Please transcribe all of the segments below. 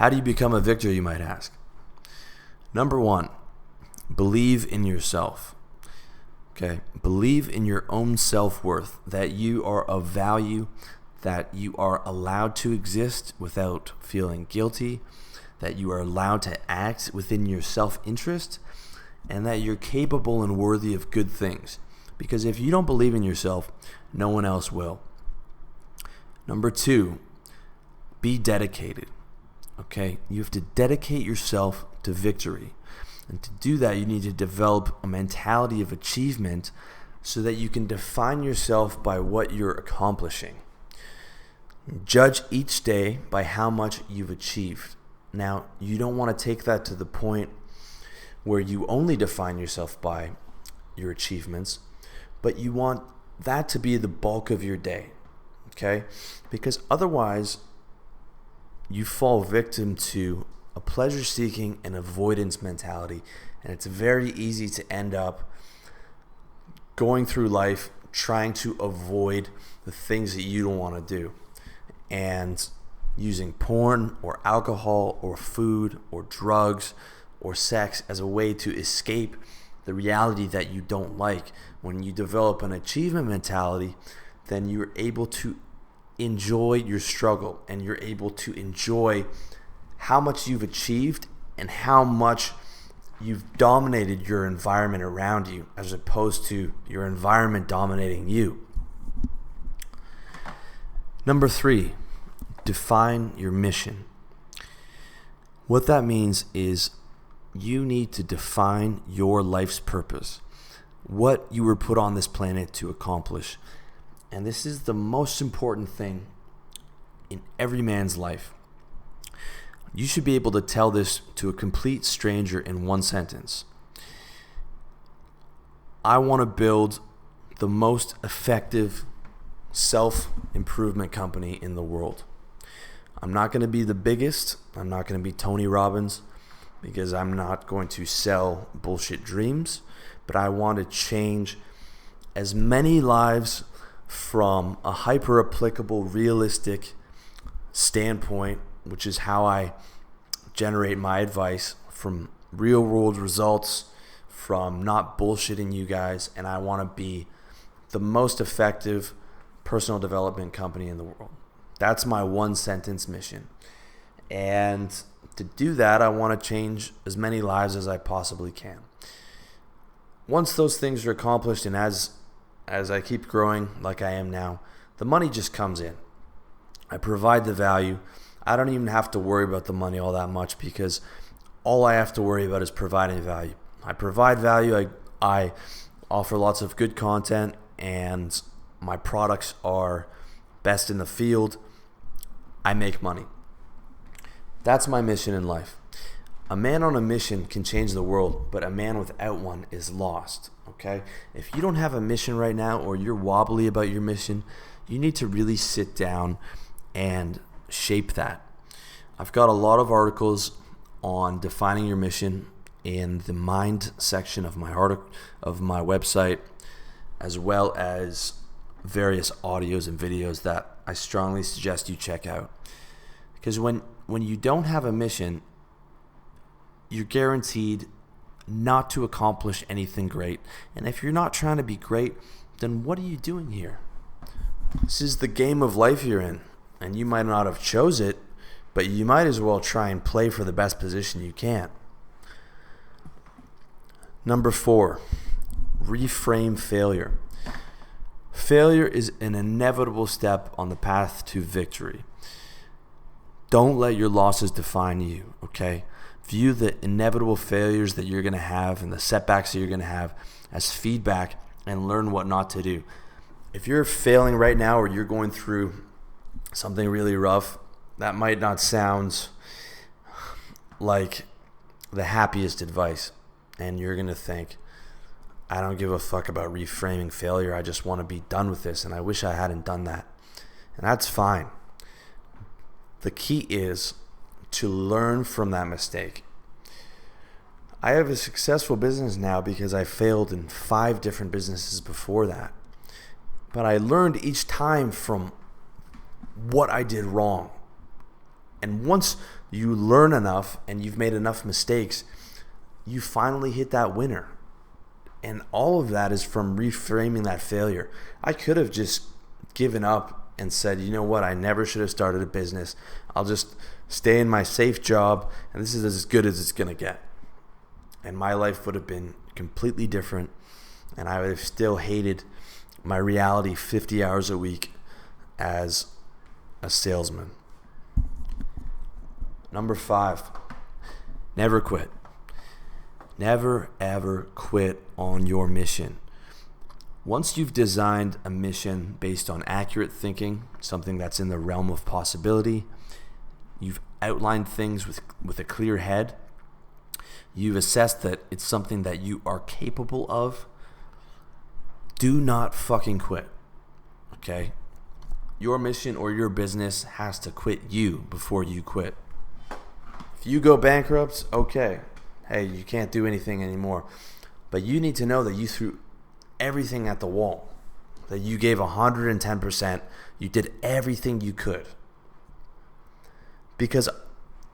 How do you become a victor, you might ask? Number one, believe in yourself. Okay, believe in your own self-worth, that you are of value, that you are allowed to exist without feeling guilty, that you are allowed to act within your self-interest, and that you're capable and worthy of good things. Because if you don't believe in yourself, no one else will. Number two, be dedicated. Okay, you have to dedicate yourself to victory. And to do that, you need to develop a mentality of achievement so that you can define yourself by what you're accomplishing. Judge each day by how much you've achieved. Now, you don't want to take that to the point where you only define yourself by your achievements, but you want that to be the bulk of your day, okay? Because otherwise, you fall victim to a pleasure-seeking and avoidance mentality, and it's very easy to end up going through life trying to avoid the things that you don't want to do, and using porn or alcohol or food or drugs or sex as a way to escape the reality that you don't like. When you develop an achievement mentality, then you're able to enjoy your struggle, and you're able to enjoy how much you've achieved and how much you've dominated your environment around you, as opposed to your environment dominating you. Number three, define your mission. What that means is you need to define your life's purpose, what you were put on this planet to accomplish. And this is the most important thing in every man's life. You should be able to tell this to a complete stranger in one sentence. I want to build the most effective self-improvement company in the world. I'm not going to be the biggest. I'm not going to be Tony Robbins, because I'm not going to sell bullshit dreams. But I want to change as many lives from a hyper-applicable, realistic standpoint, which is how I generate my advice, from real-world results, from not bullshitting you guys. And I want to be the most effective personal development company in the world. That's my one-sentence mission. And to do that, I want to change as many lives as I possibly can. Once those things are accomplished, and as I keep growing like I am now, the money just comes in. I provide the value. I don't even have to worry about the money all that much, because all I have to worry about is providing value. I provide value. I offer lots of good content, and my products are best in the field. I make money. That's my mission in life. A man on a mission can change the world, but a man without one is lost, okay? If you don't have a mission right now, or you're wobbly about your mission, you need to really sit down and shape that. I've got a lot of articles on defining your mission in the mind section of my website, as well as various audios and videos that I strongly suggest you check out. Because when you don't have a mission, you're guaranteed not to accomplish anything great. And if you're not trying to be great, then what are you doing here? This is the game of life you're in, and you might not have chose it, but you might as well try and play for the best position you can. Number 4, reframe failure. Failure is an inevitable step on the path to victory. Don't let your losses define you, okay? View the inevitable failures that you're going to have and the setbacks that you're going to have as feedback, and learn what not to do. If you're failing right now, or you're going through something really rough, that might not sound like the happiest advice. And you're going to think, I don't give a fuck about reframing failure. I just want to be done with this, and I wish I hadn't done that. And that's fine. The key is to learn from that mistake. I have a successful business now because I failed in 5 different businesses before that. But I learned each time from what I did wrong. And once you learn enough and you've made enough mistakes, you finally hit that winner. And all of that is from reframing that failure. I could have just given up and said, you know what, I never should have started a business. I'll just stay in my safe job, and this is as good as it's going to get. And my life would have been completely different, and I would have still hated my reality 50 hours a week as a salesman. Number 5, never quit. Never, ever quit on your mission. Once you've designed a mission based on accurate thinking, something that's in the realm of possibility, you've outlined things with a clear head, you've assessed that it's something that you are capable of, do not fucking quit, okay? Your mission or your business has to quit you before you quit. If you go bankrupt, okay. Hey, you can't do anything anymore. But you need to know that you threw everything at the wall, that you gave 110%, you did everything you could. Because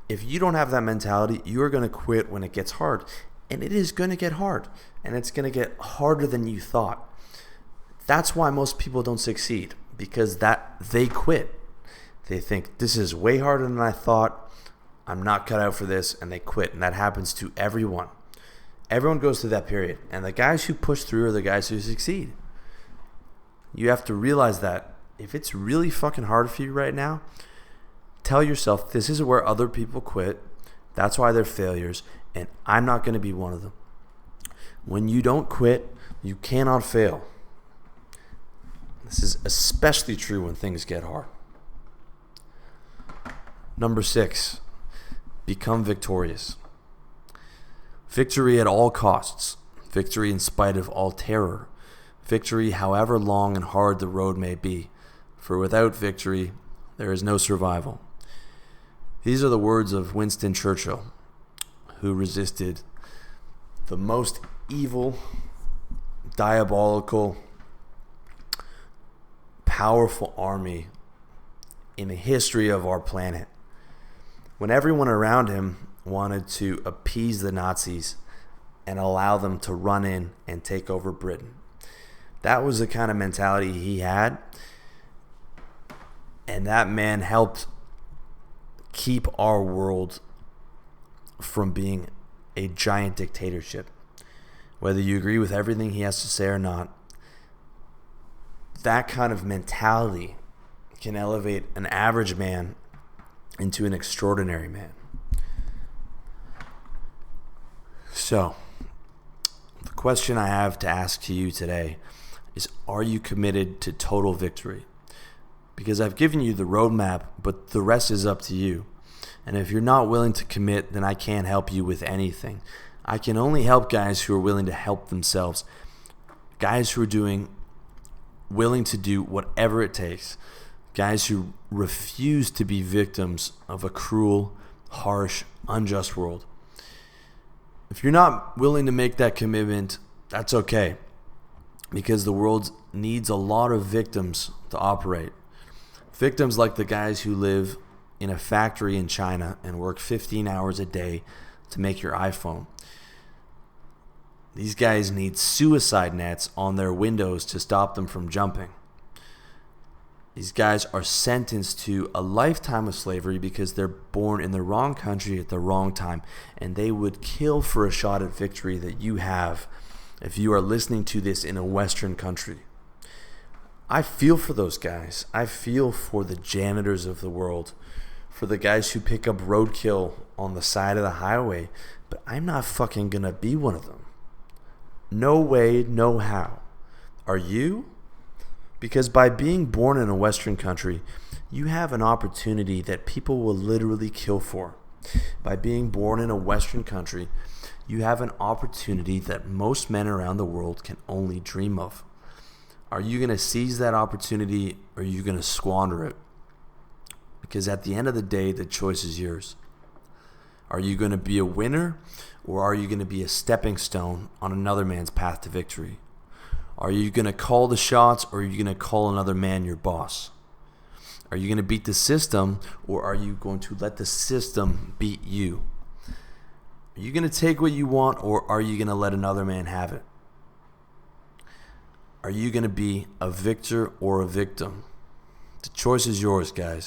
if you don't have that mentality, you are going to quit when it gets hard. And it is going to get hard. And it's going to get harder than you thought. That's why most people don't succeed, because they quit. They think, this is way harder than I thought. I'm not cut out for this, and they quit. And that happens to everyone. Everyone goes through that period. And the guys who push through are the guys who succeed. You have to realize that if it's really fucking hard for you right now, tell yourself this is where other people quit. That's why they're failures, and I'm not going to be one of them. When you don't quit, you cannot fail. This is especially true when things get hard. Number 6, become victorious. Victory at all costs. Victory in spite of all terror. Victory however long and hard the road may be. For without victory, there is no survival. These are the words of Winston Churchill, who resisted the most evil, diabolical, powerful army in the history of our planet. When everyone around him wanted to appease the Nazis and allow them to run in and take over Britain. That was the kind of mentality he had. And that man helped keep our world from being a giant dictatorship. Whether you agree with everything he has to say or not, that kind of mentality can elevate an average man into an extraordinary man. So, the question I have to ask to you today is, are you committed to total victory? Because I've given you the roadmap, but the rest is up to you. And if you're not willing to commit, then I can't help you with anything. I can only help guys who are willing to help themselves. Guys who are willing to do whatever it takes. Guys who refuse to be victims of a cruel, harsh, unjust world. If you're not willing to make that commitment, that's okay. Because the world needs a lot of victims to operate. Victims like the guys who live in a factory in China and work 15 hours a day to make your iPhone. These guys need suicide nets on their windows to stop them from jumping. These guys are sentenced to a lifetime of slavery because they're born in the wrong country at the wrong time, and they would kill for a shot at victory that you have if you are listening to this in a Western country. I feel for those guys. I feel for the janitors of the world, for the guys who pick up roadkill on the side of the highway, but I'm not fucking gonna be one of them. No way, no how. Are you? Because by being born in a Western country, you have an opportunity that people will literally kill for. By being born in a Western country, you have an opportunity that most men around the world can only dream of. Are you going to seize that opportunity, or are you going to squander it? Because at the end of the day, the choice is yours. Are you going to be a winner, or are you going to be a stepping stone on another man's path to victory? Are you going to call the shots, or are you going to call another man your boss? Are you going to beat the system, or are you going to let the system beat you? Are you going to take what you want, or are you going to let another man have it? Are you going to be a victor or a victim? The choice is yours, guys.